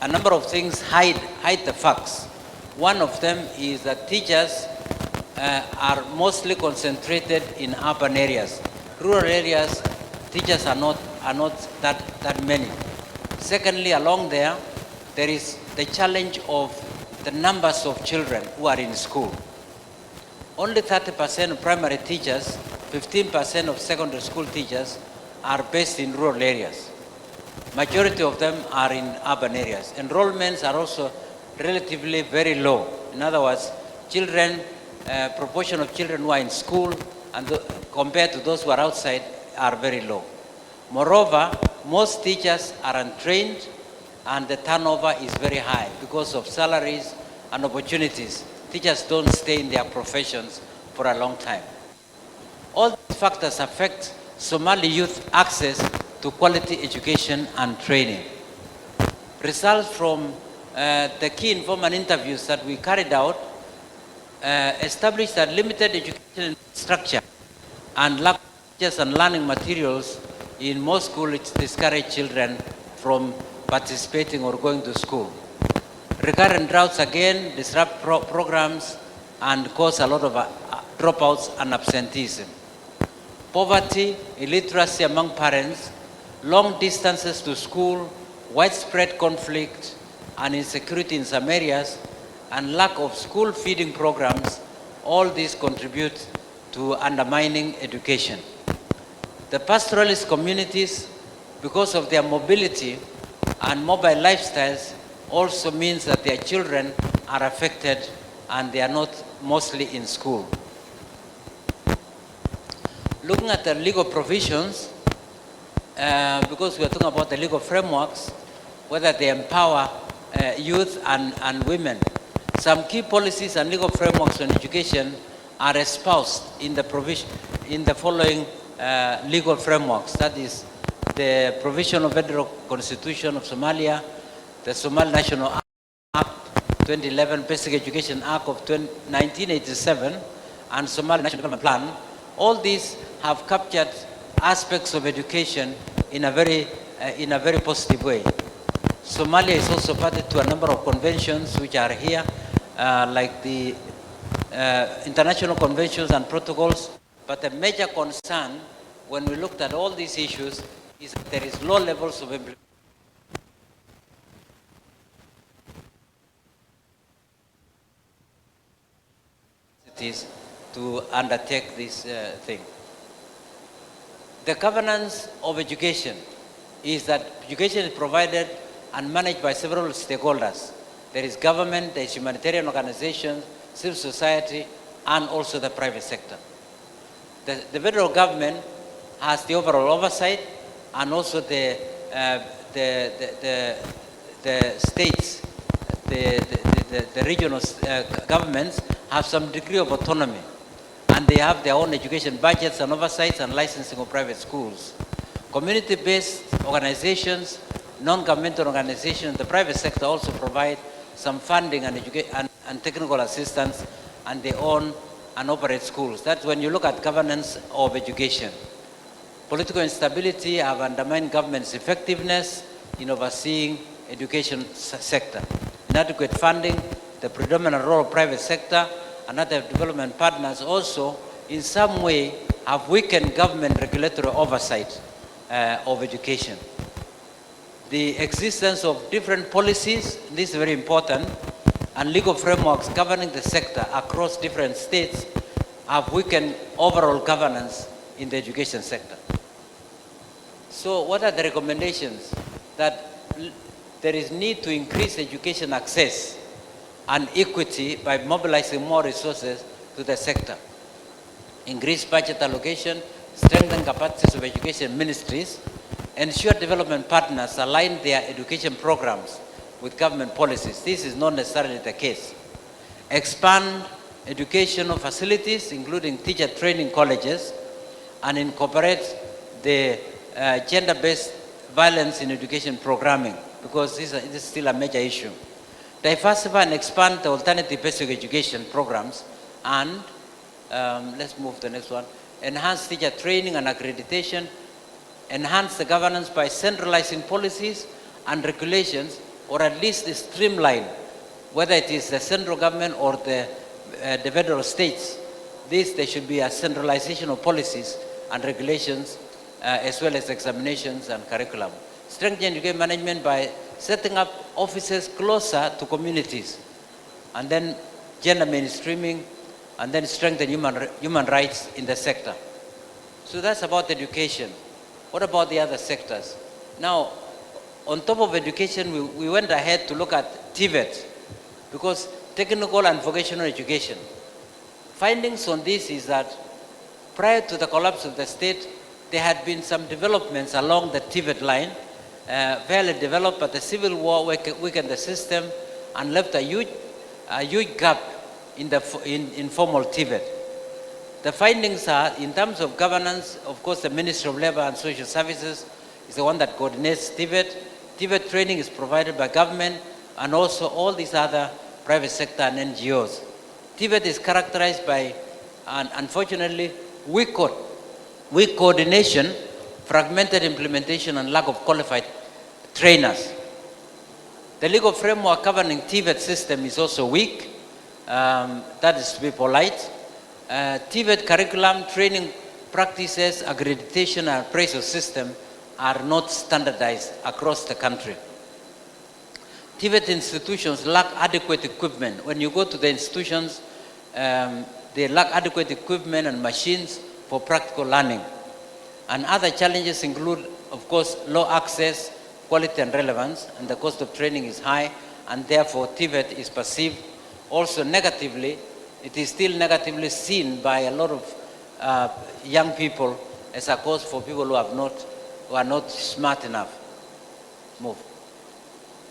a number of things hide the facts. One of them is that teachers are mostly concentrated in urban areas. Rural areas, teachers are not that many. Secondly, along there is the challenge of the numbers of children who are in school. Only 30% of primary teachers, 15% of secondary school teachers are based in rural areas. Majority of them are in urban areas. Enrollments are also relatively very low. In other words, proportion of children who are in school and compared to those who are outside are very low. Moreover, most teachers are untrained and the turnover is very high because of salaries and opportunities. Teachers don't stay in their professions for a long time. All these factors affect Somali youth access to quality education and training. Results from the key informant interviews that we carried out established that limited educational structure and lack of teachers and learning materials in most schools discourage children from participating or going to school. Recurrent droughts again disrupt programs and cause a lot of dropouts and absenteeism. Poverty, illiteracy among parents, long distances to school, widespread conflict and insecurity in some areas, and lack of school feeding programs, all these contribute to undermining education. The pastoralist communities, because of their mobility and mobile lifestyles, also means that their children are affected and they are not mostly in school. Looking at the legal provisions, because we are talking about the legal frameworks, whether they empower youth and women. Some key policies and legal frameworks on education are espoused in the following legal frameworks. That is the provision of Federal Constitution of Somalia, the Somali National Act 2011, Basic Education Act of 1987, and Somali National Development Plan. All these have captured aspects of education in a very positive way. Somalia is also party to a number of conventions which are here, like the international conventions and protocols. But the major concern when we looked at all these issues is that there is low levels of implementation to undertake this thing. The governance of education is that education is provided and managed by several stakeholders. There is government, there is humanitarian organizations, civil society, and also the private sector. The federal government has the overall oversight, and also the states, the regional governments have some degree of autonomy, and they have their own education budgets and oversights and licensing of private schools. Community-based organizations, non-governmental organizations, the private sector also provide some funding and technical assistance, and they own and operate schools. That's when you look at governance of education. Political instability have undermined government's effectiveness in overseeing education sector. Inadequate funding, the predominant role of private sector and other development partners also in some way have weakened government regulatory oversight of education. The existence of different policies, this is very important, and legal frameworks governing the sector across different states have weakened overall governance in the education sector. So what are the recommendations? That there is need to increase education access and equity by mobilizing more resources to the sector. Increase budget allocation, strengthen capacities of education ministries, ensure development partners align their education programs with government policies. This is not necessarily the case. Expand educational facilities, including teacher training colleges, and incorporate the gender-based violence in education programming, because this is still a major issue. Diversify and expand the alternative basic education programs, and let's move to the next one. Enhance teacher training and accreditation. Enhance the governance by centralizing policies and regulations or at least streamline, whether it is the central government or the federal states. There should be a centralization of policies and regulations, as well as examinations and curriculum. Strengthen education management by setting up offices closer to communities, and then gender mainstreaming, and then strengthen human rights in the sector. So that's about education. What about the other sectors? Now, on top of education, we went ahead to look at TVET, because technical and vocational education. Findings on this is that prior to the collapse of the state, there had been some developments along the TVET line, fairly developed, but the civil war weakened the system and left a huge gap in formal TVET. The findings are, in terms of governance, of course, the Ministry of Labor and Social Services is the one that coordinates TVET. TVET training is provided by government and also all these other private sector and NGOs. TVET is characterized by, unfortunately, weak coordination, fragmented implementation, and lack of qualified trainers. The legal framework governing TVET system is also weak. That is to be polite. TVET curriculum, training practices, accreditation, and appraisal system are not standardized across the country. TVET institutions lack adequate equipment. When you go to the institutions, they lack adequate equipment and machines for practical learning. And other challenges include, of course, low access, quality and relevance, and the cost of training is high, and therefore TVET is perceived also negatively. It is still negatively seen by a lot of young people as a course for people who are not smart enough. Move.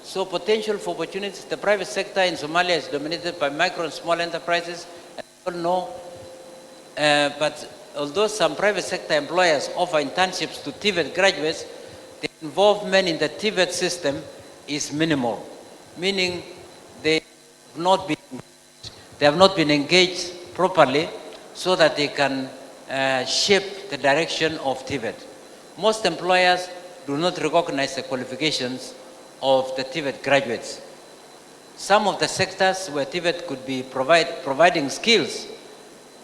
So potential for opportunities. The private sector in Somalia is dominated by micro and small enterprises. I don't know, but although some private sector employers offer internships to TVET graduates, the involvement in the TVET system is minimal, meaning they have not been engaged properly so that they can shape the direction of TVET. Most employers do not recognize the qualifications of the TVET graduates. Some of the sectors where TVET could be providing skills,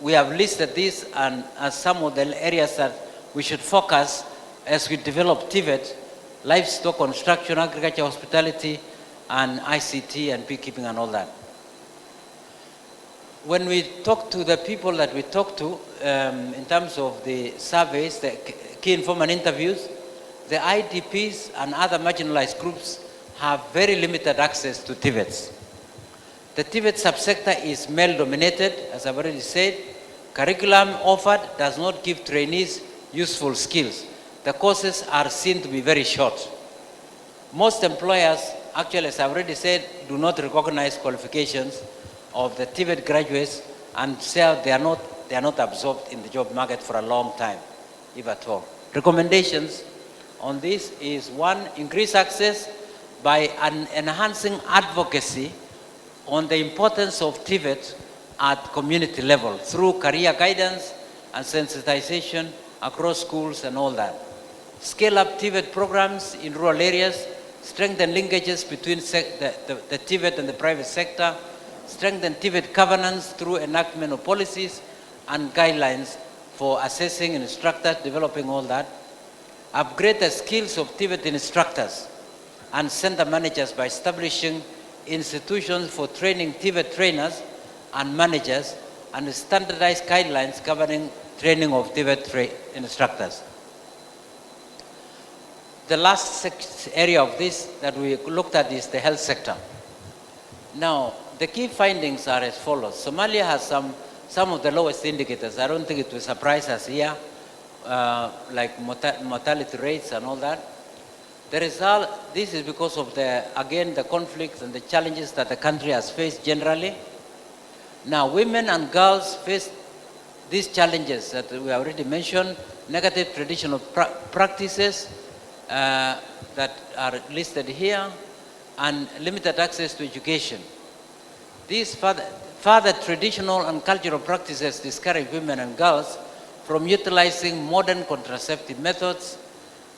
we have listed these as some of the areas that we should focus as we develop TVET: livestock, construction, agriculture, hospitality, and ICT and beekeeping and all that. When we talk to the people that we talk to, in terms of the surveys, the key informant interviews, the IDPs and other marginalized groups have very limited access to TVETs. The TVET subsector is male-dominated, as I've already said. Curriculum offered does not give trainees useful skills. The courses are seen to be very short. Most employers, actually, as I've already said, do not recognize qualifications of the TVET graduates, and say they are not absorbed in the job market for a long time, if at all. Recommendations on this is: one, increase access by enhancing advocacy on the importance of TVET at community level through career guidance and sensitization across schools and all that. Scale up TVET programs in rural areas, strengthen linkages between the TVET and the private sector, strengthen TVET governance through enactment of policies and guidelines for assessing instructors, developing all that. Upgrade the skills of TVET instructors and center managers by establishing institutions for training TVET trainers and managers, and standardized guidelines governing training of TVET instructors. The last area of this that we looked at is the health sector. Now, the key findings are as follows. Somalia has some of the lowest indicators. I don't think it will surprise us here, like mortality rates and all that. The result, this is because of again, the conflicts and the challenges that the country has faced generally. Now, women and girls face these challenges that we already mentioned: negative traditional practices that are listed here, and limited access to education. These further traditional and cultural practices discourage women and girls from utilizing modern contraceptive methods.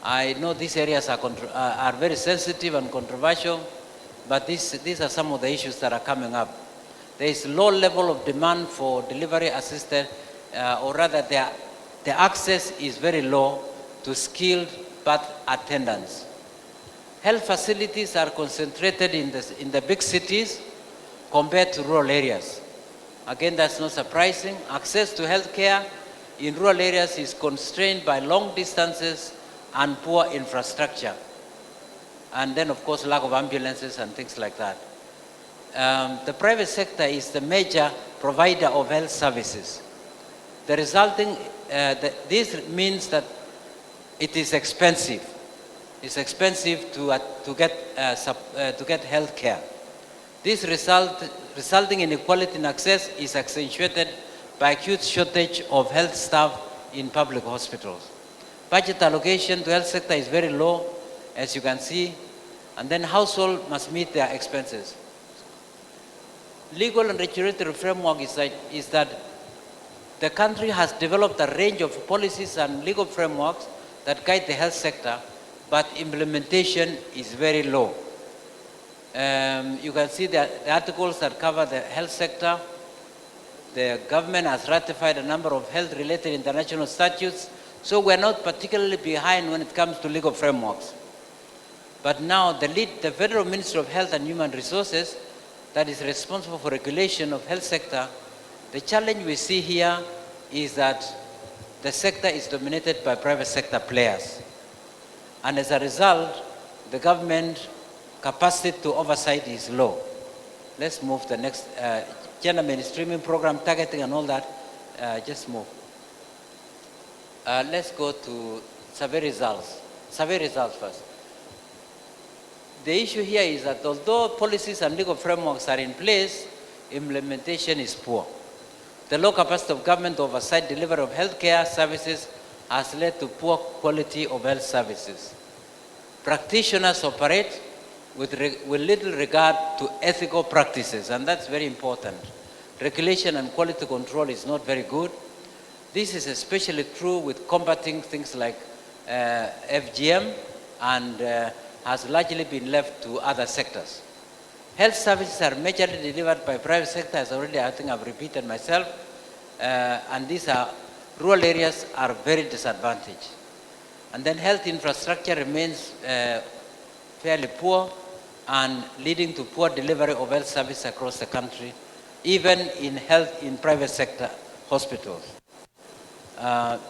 I know these areas are very sensitive and controversial. but these are some of the issues that are coming up. There is low level of demand for delivery assisted, or rather the access is very low to skilled birth attendants. Health facilities are concentrated in the big cities compared to rural areas. Again, that's not surprising. Access to health care in rural areas is constrained by long distances and poor infrastructure. And then, of course, lack of ambulances and things like that. The private sector is the major provider of health services. The resulting, this means that it is expensive. It's expensive to get health care. This resulting inequality in access is accentuated by acute shortage of health staff in public hospitals. Budget allocation to health sector is very low, as you can see, and then household must meet their expenses. Legal and regulatory framework is that the country has developed a range of policies and legal frameworks that guide the health sector, but implementation is very low. You can see the articles that cover the health sector. The government has ratified a number of health-related international statutes, so we're not particularly behind when it comes to legal frameworks. But now the Federal Ministry of Health and Human Resources, that is responsible for regulation of health sector, the challenge we see here is that the sector is dominated by private sector players. And as a result, the government capacity to oversight is low. Let's move to the next, gender mainstreaming program, targeting and all that, just move. Let's go to survey results. Survey results first. The issue here is that although policies and legal frameworks are in place, implementation is poor. The low capacity of government to oversight delivery of healthcare services has led to poor quality of health services. Practitioners operate with little regard to ethical practices, and that's very important. Regulation and quality control is not very good. This is especially true with combating things like FGM and has largely been left to other sectors. Health services are majorly delivered by private sector, as already I think I've repeated myself, and these are, rural areas are very disadvantaged. And then health infrastructure remains fairly poor and leading to poor delivery of health services across the country, even in private sector hospitals.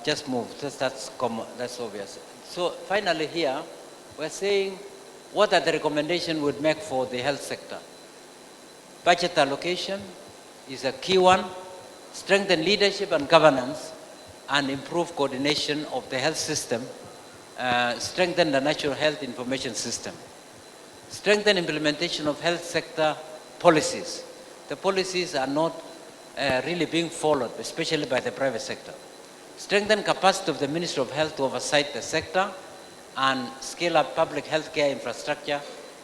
Just move, that's common, that's obvious. So finally here, we're saying what are the recommendations we'd make for the health sector. Budget allocation is a key one. Strengthen leadership and governance and improve coordination of the health system. Strengthen the national health information system. Strengthen implementation of health sector policies. The policies are not really being followed, especially by the private sector. Strengthen capacity of the Ministry of Health to oversight the sector and scale up public health care infrastructure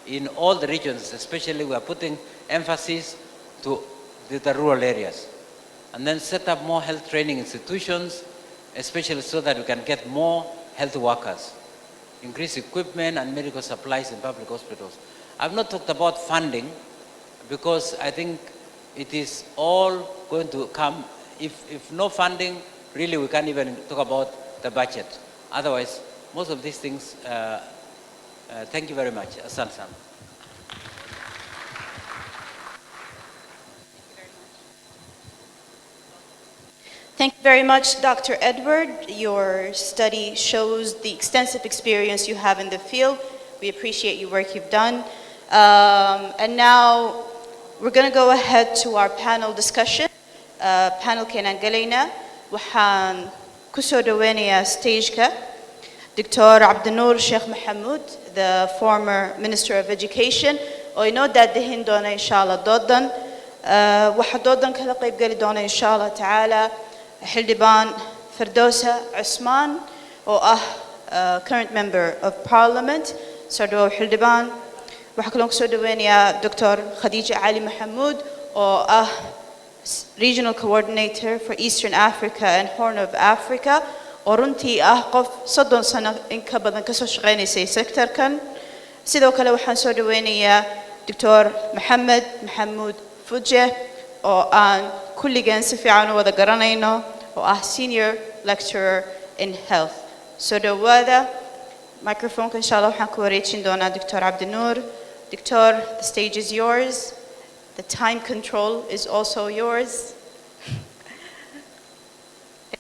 in all the regions, especially we are putting emphasis to the rural areas. And then set up more health training institutions, especially so that we can get more health workers. Increase equipment and medical supplies in public hospitals. I've not talked about funding because I think it is all going to come. If no funding, really we can't even talk about the budget. Otherwise, most of these things, thank you very much. San. Thank you very much, Dr. Edward. Your study shows the extensive experience you have in the field. We appreciate your work you've done. And now we're going to go ahead to our panel discussion. Panel kenan galayna waxaan kusoo dhaweynaya stageka Dr. Abdinur Sheikh Mohamud, the former Minister of Education, oo inoo daadahin doona insha Allah doodan. Waxa doodan kala qayb gali doona insha Allah taala Xildhibaan Firdowsa Usman, oo current member of Parliament. Soo dhawow Xildhibaan. Waxaa kaloo kusoo dhaweynaya Dr. Khadija Ali Mohamud, oo Regional Coordinator for Eastern Africa and Horn of Africa, oo runtii qof 30 sano in ka badan ka soo shaqeynaysay sectorkan. Sidoo kale waxaan soo dhaweynayaa Dr. Mohammed Fuje, oo aan kulligeen si fiican u wada garanayno, oo ah Senior Lecturer in Health. So dhawaada, microphone inshallah waxaan ku wareejin doonaa Dr. Abdinoor. Dr., the stage is yours. The time control is also yours.